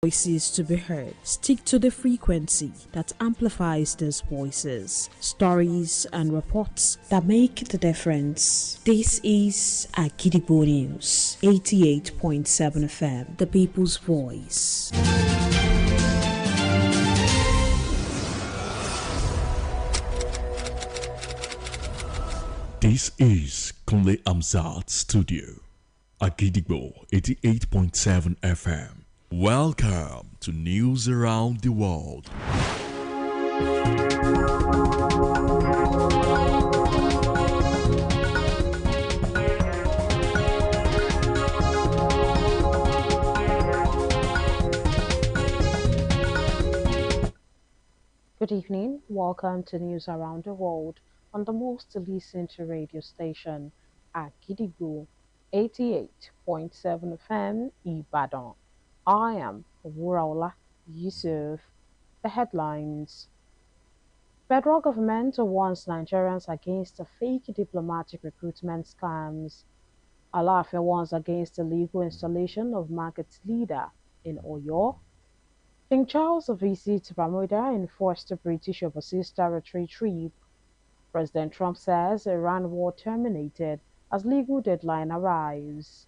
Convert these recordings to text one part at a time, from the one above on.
Voices to be heard. Stick to the frequency that amplifies those voices, stories, and reports that make the difference. This is Agidigbo News, 88.7 FM, the people's voice. This is Kunle Amzat's studio, Agidigbo 88.7 FM. Welcome to News Around the World. Good evening. Welcome to News Around the World on the most listened to radio station, Agidigbo 88.7 FM Ibadan. I am WURAOLA YUSUFF. The headlines. Federal government warns Nigerians against the fake diplomatic recruitment scams. Alaafin warns against the illegal installation of market leader in Oyo. King Charles visits Bermuda in forced British overseas territory trip. President Trump says Iran war terminated as legal deadline arrives.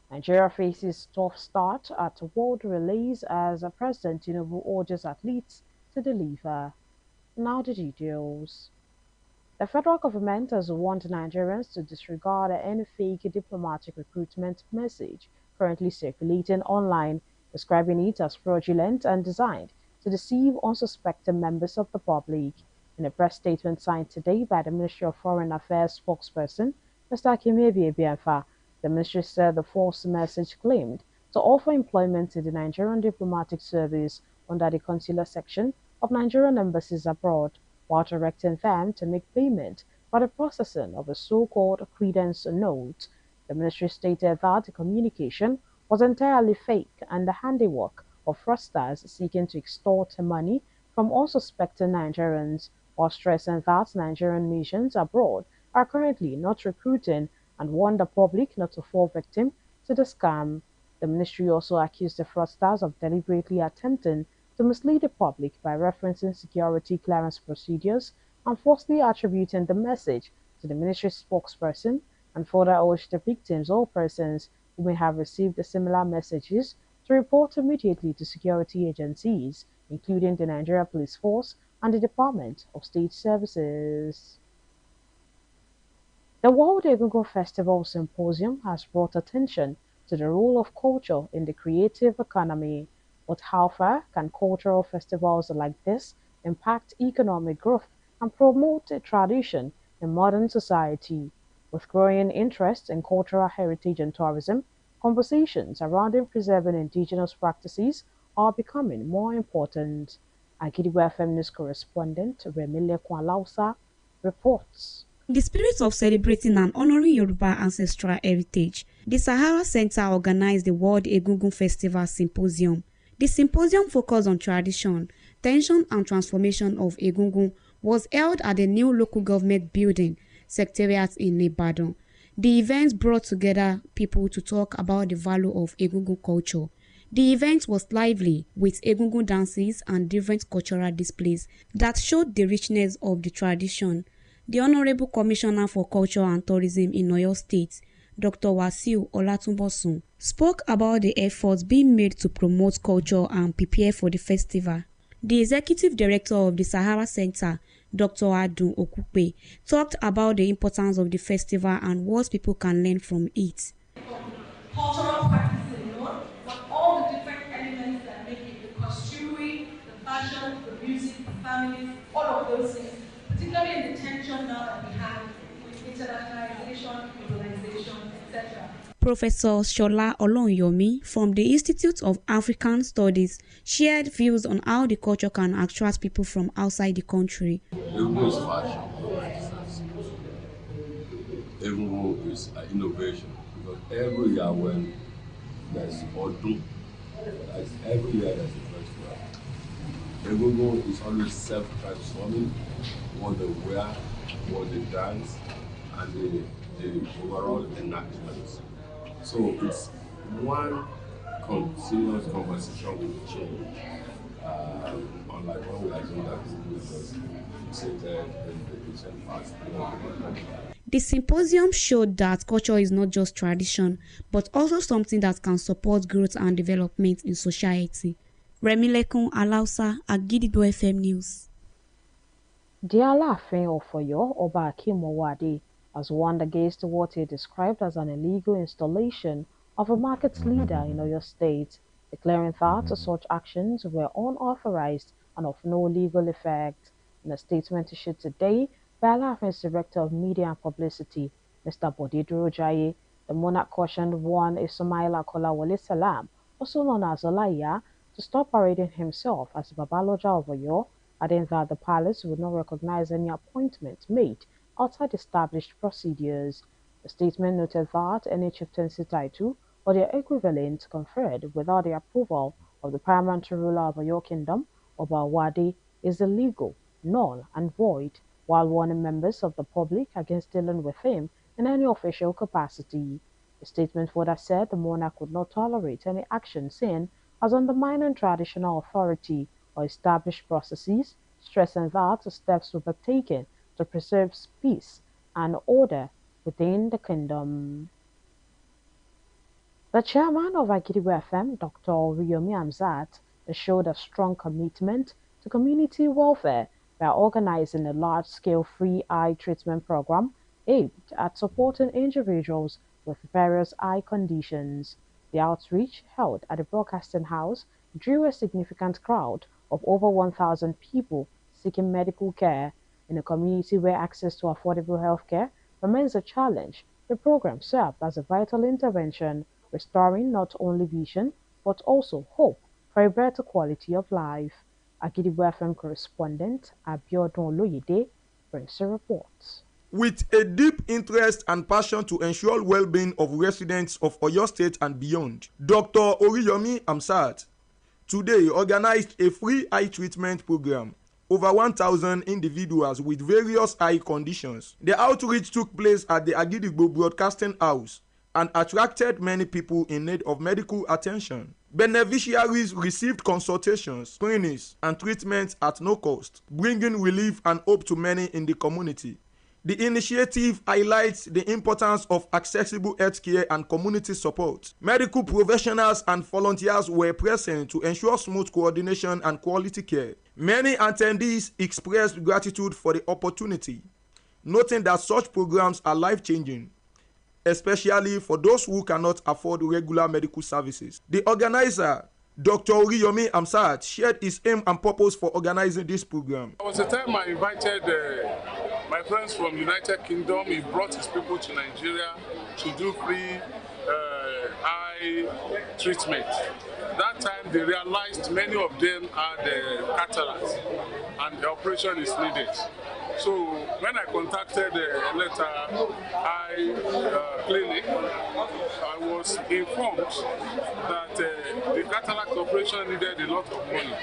Nigeria faces tough start at World Relays as President Tinubu urges athletes to deliver. Now the details. The federal government has warned Nigerians to disregard any fake diplomatic recruitment message currently circulating online, describing it as fraudulent and designed to deceive unsuspecting members of the public. In a press statement signed today by the Ministry of Foreign Affairs spokesperson, Mr. Akimebi Ebianfa, the ministry said the false message claimed to offer employment in the Nigerian diplomatic service under the consular section of Nigerian embassies abroad, while directing them to make payment for the processing of a so-called credence note. The ministry stated that the communication was entirely fake and the handiwork of fraudsters seeking to extort money from unsuspecting Nigerians, while stressing that Nigerian missions abroad are currently not recruiting and warned the public not to fall victim to the scam. The ministry also accused the fraudsters of deliberately attempting to mislead the public by referencing security clearance procedures and falsely attributing the message to the ministry spokesperson, and further urged the victims or persons who may have received similar messages to report immediately to security agencies, including the Nigeria Police Force and the Department of State Services. The World Egungun Festival Symposium has brought attention to the role of culture in the creative economy. But how far can cultural festivals like this impact economic growth and promote a tradition in modern society? With growing interest in cultural heritage and tourism, conversations around preserving indigenous practices are becoming more important. Agidigbo FM News correspondent Remile Kwalausa reports. In the spirit of celebrating and honoring Yoruba ancestral heritage, the Sahara Center organized the World Egungun Festival Symposium. The symposium focused on tradition, tension and transformation of Egungun was held at the new local government building, Secretariat in Ibadan. The event brought together people to talk about the value of Egungun culture. The event was lively with Egungun dances and different cultural displays that showed the richness of the tradition. The Honorable Commissioner for Culture and Tourism in Oyo State, Dr. Wasiu Olatunbosun, spoke about the efforts being made to promote culture and prepare for the festival. The Executive Director of the Sahara Center, Dr. Adun Okupe, talked about the importance of the festival and what people can learn from it. Cultural practices alone, but all the different elements that make it, the costumery, the fashion, the music, the families, all of those things, particularly in the tension now that we have with internationalization, globalization, etc. Professor Shola Olonyomi from the Institute of African Studies shared views on how the culture can attract people from outside the country. Egungun is fashion, Egungun is innovation, because every year when there's Odun, every year there's a festival. Egungun is always self-transforming, what they wear, what they dance, and the overall enactments. So it's one serious conversation will change. Unlike when we assume that people will just fixated in the ancient past. The symposium showed that culture is not just tradition, but also something that can support growth and development in society. Remilekun Alausa, Agidigbo FM News. The Aláàfin of Ọ̀yọ́, Ọba Akeem Owóadé, has warned against what he described as an illegal installation of a market leader in Oyo State, declaring that such actions were unauthorized and of no legal effect. In a statement issued today by Alaafin's Director of Media and Publicity, Mr. Bode Durojaye, the monarch cautioned one Ismaila Kolawole Salam, also known as Olaiya, to stop parading himself as Babaloja of Oyo, adding that the palace would not recognize any appointment made outside established procedures. The statement noted that any chieftaincy title or their equivalent conferred without the approval of the paramount ruler of Oyo Kingdom, Oba Wade, is illegal, null and void, while warning members of the public against dealing with him in any official capacity. The statement further said the monarch would not tolerate any action seen as undermining traditional authority or established processes, stressing that steps will be taken to preserve peace and order within the kingdom. The chairman of Agidigbo FM, Dr. Oriyomi Hamzat, has showed a strong commitment to community welfare by organizing a large-scale free eye treatment program aimed at supporting individuals with various eye conditions. The outreach, held at the Broadcasting House, drew a significant crowd of over 1,000 people seeking medical care. In a community where access to affordable healthcare remains a challenge, the program served as a vital intervention, restoring not only vision but also hope for a better quality of life. Agidigbo FM correspondent Abiodun Oloyede brings a report. With a deep interest and passion to ensure well-being of residents of Oyo State and beyond, Dr. Oriyomi Hamzat today organized a free eye treatment program. Over 1,000 individuals with various eye conditions. The outreach took place at the Agidigbo Broadcasting House and attracted many people in need of medical attention. Beneficiaries received consultations, screenings, and treatments at no cost, bringing relief and hope to many in the community. The initiative highlights the importance of accessible healthcare and community support. Medical professionals and volunteers were present to ensure smooth coordination and quality care. Many attendees expressed gratitude for the opportunity, noting that such programs are life-changing, especially for those who cannot afford regular medical services. The organizer, Dr. Oriyomi Hamzat, shared his aim and purpose for organizing this program. There was a time I invited my friends from United Kingdom. He brought his people to Nigeria to do free eye treatment. That time they realized many of them had cataracts and the operation is needed. So when I contacted the eye clinic, I was informed that the cataract operation needed a lot of money.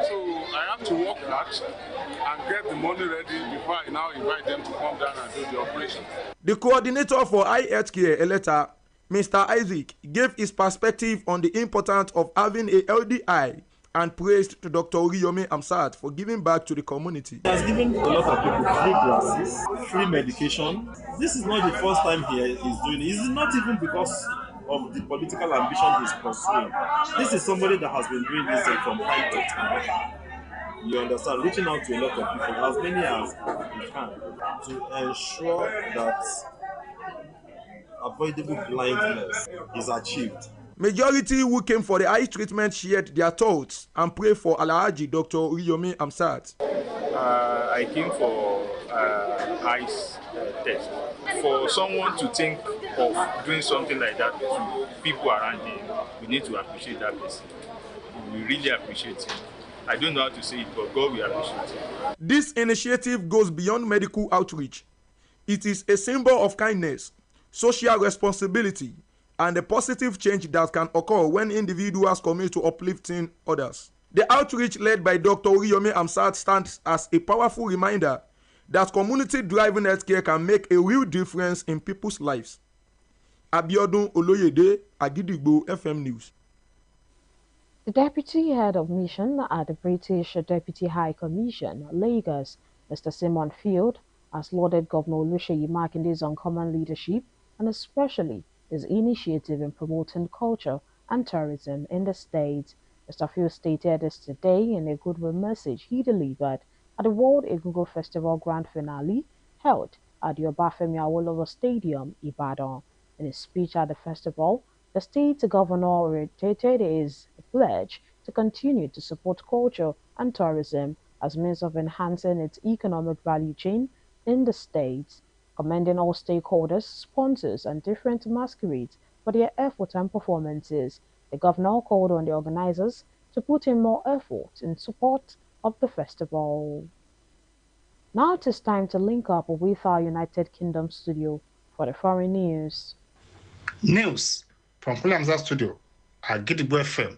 So I have to work hard and get the money ready before I now invite them to come down and do the operation. The coordinator for eye healthcare, Mr. Isaac, gave his perspective on the importance of having a healthy eye and praised to Dr. Oriyomi Hamzat for giving back to the community. He has given a lot of people free glasses, free medication. This is not the first time he is doing it. It's not even because of the political ambition he's pursuing. This is somebody that has been doing this from time to time. You understand, reaching out to a lot of people, as many as he can, to ensure that avoidable blindness is achieved. Majority who came for the eye treatment shared their thoughts and prayed for Alhaji Dr. Oriyomi Hamzat. I came for eyes test. For someone to think of doing something like that to people around him, we need to appreciate that person. We really appreciate him. I don't know how to say it, but God will appreciate him. This initiative goes beyond medical outreach. It is a symbol of kindness, social responsibility, and a positive change that can occur when individuals commit to uplifting others. The outreach led by Dr. Oriyomi Hamzat stands as a powerful reminder that community-driven healthcare can make a real difference in people's lives. Abiodun Oloyede, Agidigbo FM News. The Deputy Head of Mission at the British Deputy High Commission, Lagos, Mr. Simon Field, has lauded Governor Oluseyi Makinde's uncommon leadership and especially his initiative in promoting culture and tourism in the state. Mr. Field stated this today in a goodwill message he delivered at the World Egungun Festival Grand Finale held at the Obafemi Awolowo Stadium, Ibadan. In his speech at the festival, the state governor reiterated his pledge to continue to support culture and tourism as means of enhancing its economic value chain in the state, commending all stakeholders, sponsors, and different masquerades for their effort and performances. The governor called on the organizers to put in more effort in support of the festival. Now it is time to link up with our United Kingdom studio for the foreign news. News from Kulamza Studio at Gidigbo FM,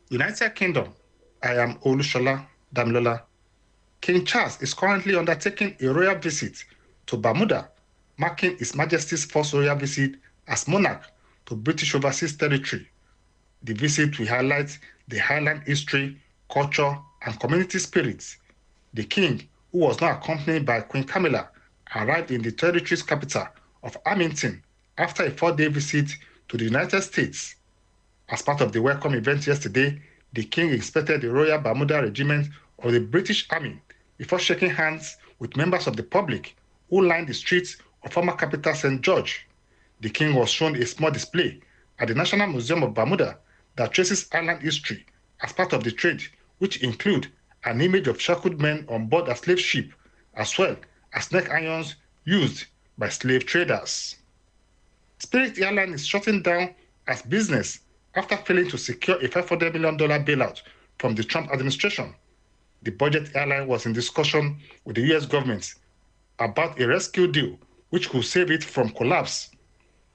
United Kingdom. I am Olushola Damilola. King Charles is currently undertaking a royal visit to Bermuda, marking His Majesty's first royal visit as monarch to British overseas territory. The visit will highlight the Highland history, culture, and community spirits. The king, who was now accompanied by Queen Camilla, arrived in the territory's capital of Hamilton after a 4-day visit to the United States. As part of the welcome event yesterday, the king inspected the Royal Bermuda Regiment of the British Army before shaking hands with members of the public who lined the streets of former capital St. George. The king was shown a small display at the National Museum of Bermuda that traces island history as part of the trade, which include an image of shackled men on board a slave ship, as well as neck irons used by slave traders. Spirit Airline is shutting down as business after failing to secure a $500 million bailout from the Trump administration. The budget airline was in discussion with the U.S. government about a rescue deal which could save it from collapse.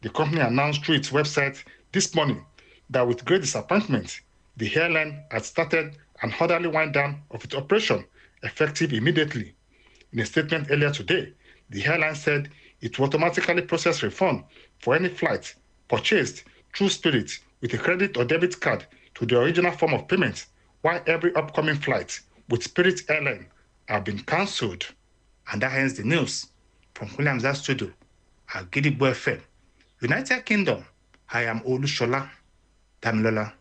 The company announced through its website this morning that with great disappointment, the airline had started an orderly wind down of its operation, effective immediately. In a statement earlier today, the airline said it will automatically process refund for any flight purchased through Spirit with a credit or debit card to the original form of payment, while every upcoming flight with Spirit Airline have been cancelled. And that ends the news from William's studio at Gidigbo FM, United Kingdom. I am Olushola Damilola.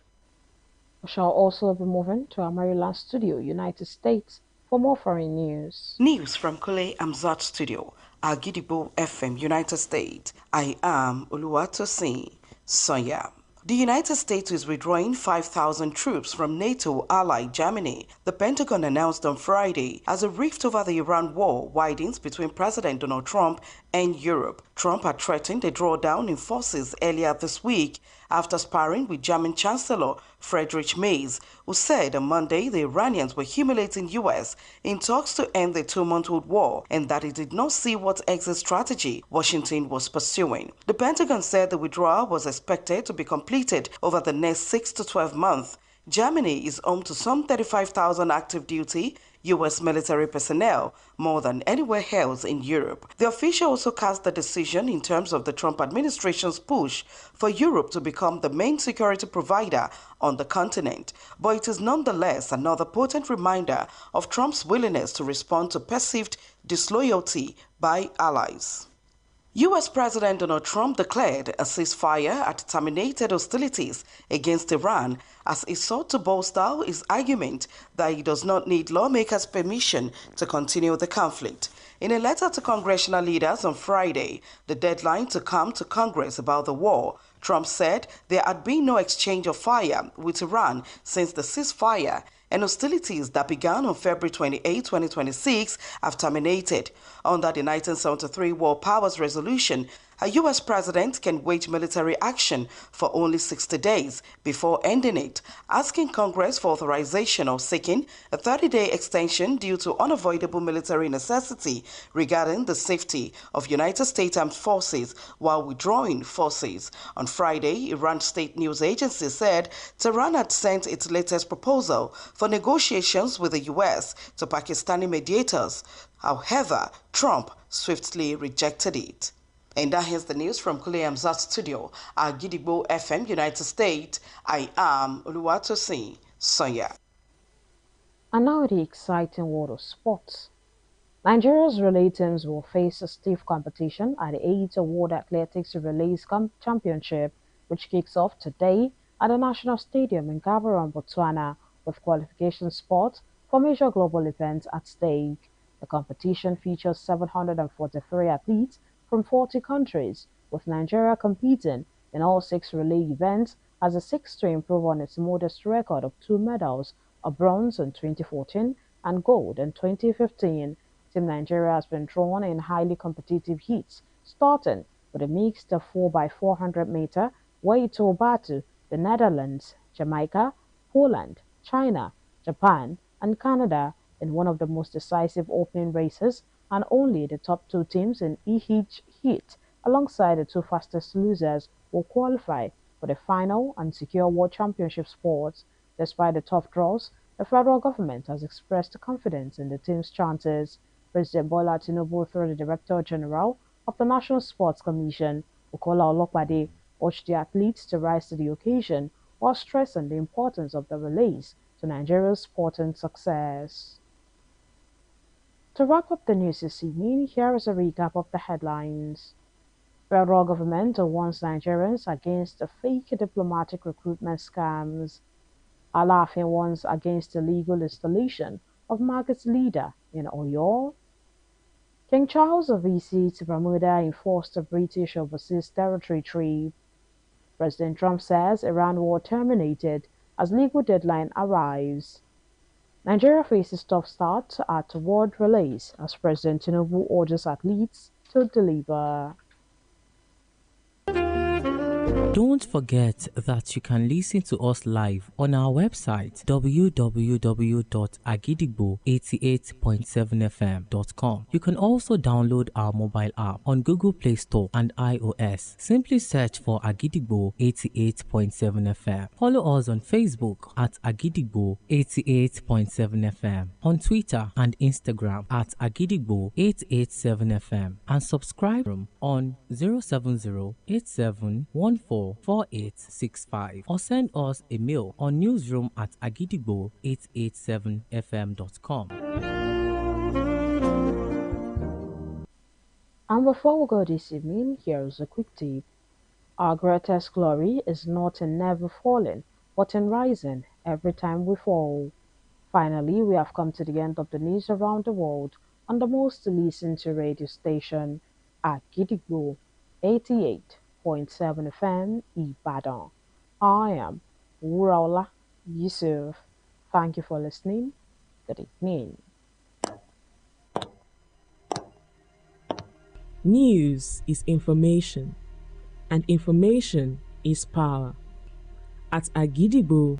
We shall also be moving to our Maryland studio, United States, for more foreign news. News from Kule Amzat studio, Agidigbo FM, United States. I am Oluwatosin Sonya. The United States is withdrawing 5,000 troops from NATO ally Germany, the Pentagon announced on Friday, as a rift over the Iran war widens between President Donald Trump and Europe. Trump had threatened a drawdown in forces earlier this week after sparring with German Chancellor Friedrich Merz, who said on Monday the Iranians were humiliating U.S. in talks to end the 2-month-old war and that it did not see what exit strategy Washington was pursuing. The Pentagon said the withdrawal was expected to be completed over the next 6 to 12 months. Germany is home to some 35,000 active duty U.S. military personnel, more than anywhere else in Europe. The official also cast the decision in terms of the Trump administration's push for Europe to become the main security provider on the continent. But it is nonetheless another potent reminder of Trump's willingness to respond to perceived disloyalty by allies. U.S. President Donald Trump declared a ceasefire and terminated hostilities against Iran as he sought to bolster his argument that he does not need lawmakers' permission to continue the conflict. In a letter to congressional leaders on Friday, the deadline to come to Congress about the war, Trump said there had been no exchange of fire with Iran since the ceasefire, and hostilities that began on February 28, 2026 have terminated. Under the 1973 War Powers Resolution, a U.S. president can wage military action for only 60 days before ending it, asking Congress for authorization or seeking a 30-day extension due to unavoidable military necessity regarding the safety of United States Armed Forces while withdrawing forces. On Friday, Iran state news agency said Tehran had sent its latest proposal for negotiations with the U.S. to Pakistani mediators. However, Trump swiftly rejected it. And that is the news from Kule Amzat studio at Gidigbo FM, United States. I am Oluwatosin Sonia. And now the exciting world of sports. Nigeria's relay teams will face a stiff competition at the 8th World Athletics Relays Championship, which kicks off today at the National Stadium in Gaborone, Botswana, with qualification spots for major global events at stake. The competition features 743 athletes from 40 countries, with Nigeria competing in all 6 relay events as it seeks to improve on its modest record of 2 medals, a bronze in 2014 and gold in 2015. Team Nigeria has been drawn in highly competitive heats, starting with a mixed 4x400 meter where it will battle the Netherlands, Jamaica, Poland, China, Japan, and Canada in one of the most decisive opening races, and only the top 2 teams in each heat, alongside the 2 fastest losers, will qualify for the final and secure World Championship spots. Despite the tough draws, the federal government has expressed confidence in the team's chances. President Bola Tinubu, through the Director General of the National Sports Commission, Bukola Olopade, urged the athletes to rise to the occasion while stressing the importance of the relays to Nigeria's sporting success. To wrap up the news this evening, here is a recap of the headlines. Federal government warns Nigerians against the fake diplomatic recruitment scams. Alaafin warns against illegal installation of market leader in Oyo. King Charles' visit to Bermuda enforced a British overseas territory trip. President Trump says Iran war terminated as legal deadline arrives. Nigeria faces tough start at World Relays as President Tinubu orders athletes to deliver. Don't forget that you can listen to us live on our website www.agidigbo88.7fm.com. You can also download our mobile app on Google Play Store and iOS. Simply search for Agidigbo 88.7 FM. Follow us on Facebook at Agidigbo 88.7 FM, on Twitter and Instagram at Agidigbo 887 FM, and subscribe on 070-8714-4865, or send us a mail on newsroom@agidigbo887fm.com. And before we go this evening, here is a quick tip. Our greatest glory is not in never falling, but in rising every time we fall. Finally, we have come to the end of the news around the world on the most listened to radio station at Gidigbo 88.7 FM Ibadan. I am WURAOLA YUSUFF. Thank you for listening. Good evening. News is information, and information is power. At Agidigbo